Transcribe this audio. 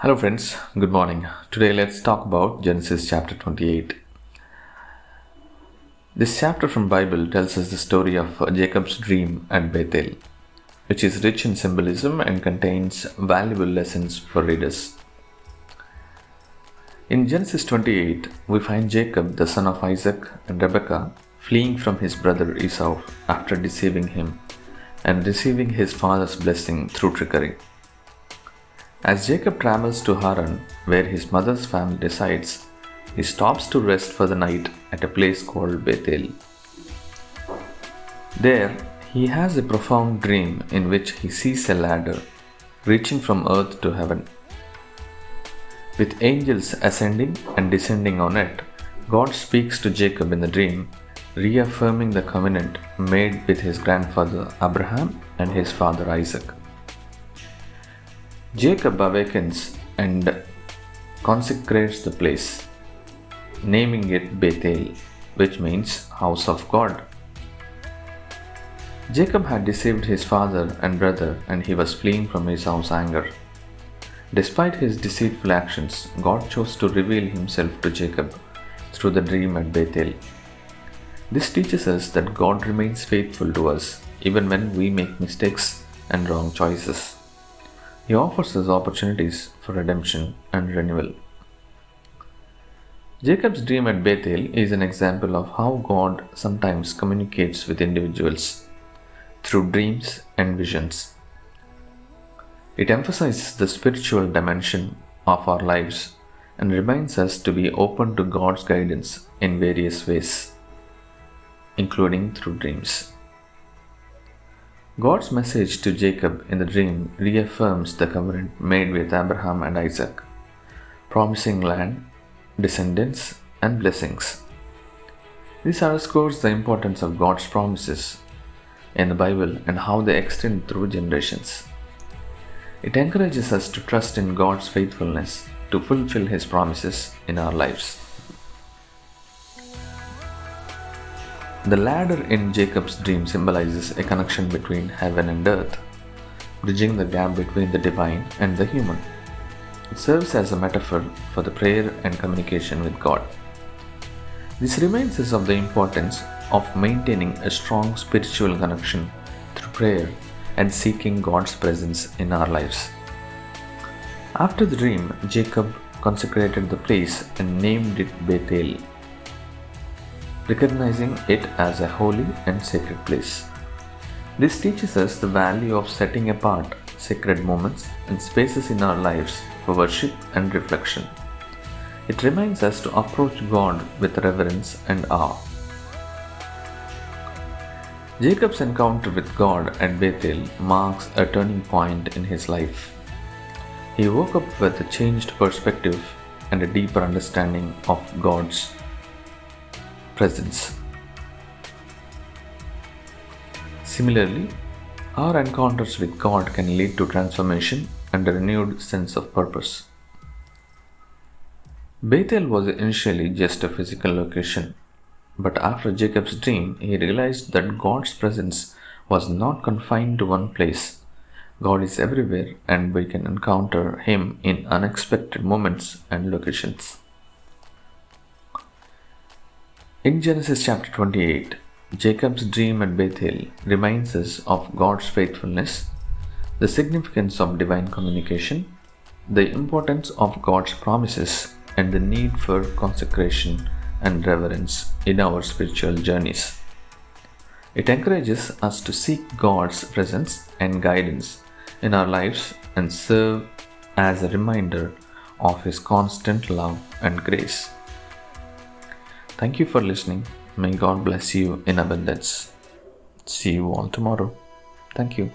Hello friends, good morning. Today let's talk about Genesis chapter 28. This chapter from Bible tells us the story of Jacob's dream at Bethel, which is rich in symbolism and contains valuable lessons for readers. In Genesis 28, we find Jacob, the son of Isaac and Rebekah, fleeing from his brother Esau after deceiving him and receiving his father's blessing through trickery. As Jacob travels to Haran, where his mother's family resides, he stops to rest for the night at a place called Bethel. There, he has a profound dream in which he sees a ladder reaching from earth to heaven. With angels ascending and descending on it, God speaks to Jacob in the dream, reaffirming the covenant made with his grandfather Abraham and his father Isaac. Jacob awakens and consecrates the place, naming it Bethel, which means house of God. Jacob had deceived his father and brother, and he was fleeing from Esau's anger. Despite his deceitful actions, God chose to reveal himself to Jacob through the dream at Bethel. This teaches us that God remains faithful to us even when we make mistakes and wrong choices. He offers us opportunities for redemption and renewal. Jacob's dream at Bethel is an example of how God sometimes communicates with individuals through dreams and visions. It emphasizes the spiritual dimension of our lives and reminds us to be open to God's guidance in various ways, including through dreams. God's message to Jacob in the dream reaffirms the covenant made with Abraham and Isaac, promising land, descendants, and blessings. This underscores the importance of God's promises in the Bible and how they extend through generations. It encourages us to trust in God's faithfulness to fulfill His promises in our lives. The ladder in Jacob's dream symbolizes a connection between heaven and earth, bridging the gap between the divine and the human. It serves as a metaphor for the prayer and communication with God. This reminds us of the importance of maintaining a strong spiritual connection through prayer and seeking God's presence in our lives. After the dream, Jacob consecrated the place and named it Bethel, recognizing it as a holy and sacred place. This teaches us the value of setting apart sacred moments and spaces in our lives for worship and reflection. It reminds us to approach God with reverence and awe. Jacob's encounter with God at Bethel marks a turning point in his life. He woke up with a changed perspective and a deeper understanding of God's presence. Similarly, our encounters with God can lead to transformation and a renewed sense of purpose. Bethel was initially just a physical location, but after Jacob's dream, he realized that God's presence was not confined to one place. God is everywhere, and we can encounter Him in unexpected moments and locations. In Genesis chapter 28, Jacob's dream at Bethel reminds us of God's faithfulness, the significance of divine communication, the importance of God's promises, and the need for consecration and reverence in our spiritual journeys. It encourages us to seek God's presence and guidance in our lives and serve as a reminder of His constant love and grace. Thank you for listening. May God bless you in abundance. See you all tomorrow. Thank you.